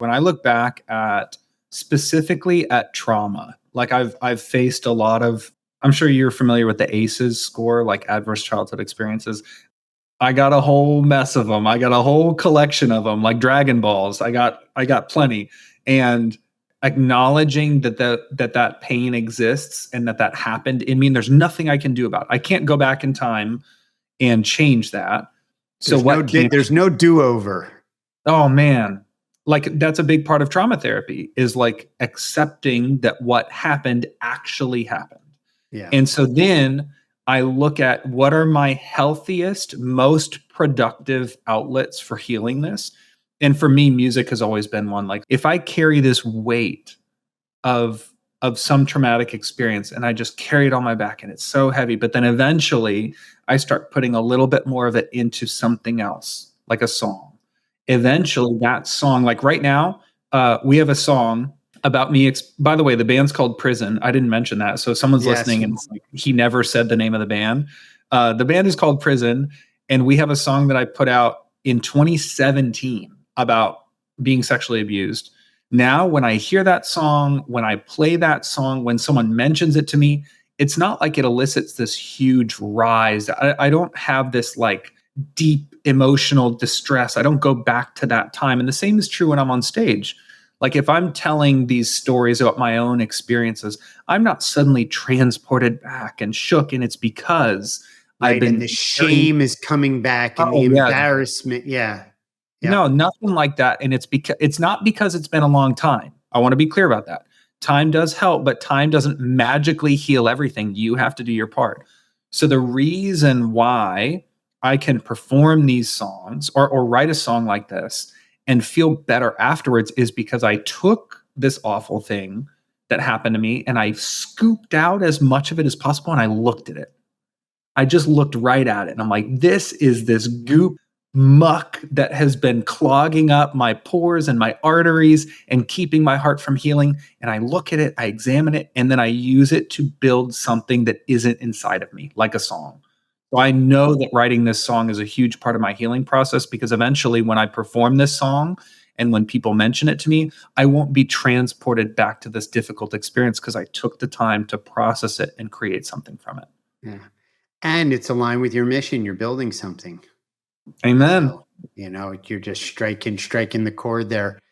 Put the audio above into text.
when I look back at specifically at trauma, like I've faced a lot of, I'm sure you're familiar with the ACEs score, like adverse childhood experiences. I got a whole mess of them. I got a whole collection of them, like Dragon Balls. I got plenty. And acknowledging that pain exists and that happened in me, and there's nothing I can do about it. I can't go back in time and change that. So there's no do-over. Oh man. Like that's a big part of trauma therapy, is like accepting that what happened actually happened. Yeah. And so then I look at what are my healthiest, most productive outlets for healing this. And for me, music has always been one. Like if I carry this weight of some traumatic experience and I just carry it on my back and it's so heavy, but then eventually I start putting a little bit more of it into something else, like a song. Eventually that song, like right now, we have a song about me. By the way, the band's called Prison. I didn't mention that. So if someone's listening and like, he never said the name of the band. The band is called Prison. And we have a song that I put out in 2017 about being sexually abused. Now, when I hear that song, when I play that song, when someone mentions it to me, it's not like it elicits this huge rise. I don't have this like deep emotional distress. I don't go back to that time. And the same is true when I'm on stage. Like if I'm telling these stories about my own experiences, I'm not suddenly transported back and shook. And it's because I've been— and the shame is coming back and the embarrassment. Yeah. No, nothing like that. And it's not because it's been a long time. I want to be clear about that. Time does help, but time doesn't magically heal everything. You have to do your part. So the reason why I can perform these songs or write a song like this and feel better afterwards is because I took this awful thing that happened to me and I scooped out as much of it as possible and I looked at it. I just looked right at it and I'm like, this is this goop muck that has been clogging up my pores and my arteries and keeping my heart from healing. And I look at it, I examine it, and then I use it to build something that isn't inside of me, like a song. So I know that writing this song is a huge part of my healing process, because eventually when I perform this song and when people mention it to me, I won't be transported back to this difficult experience because I took the time to process it and create something from it. Yeah. And it's aligned with your mission. You're building something. Amen. So, you're just striking the chord there.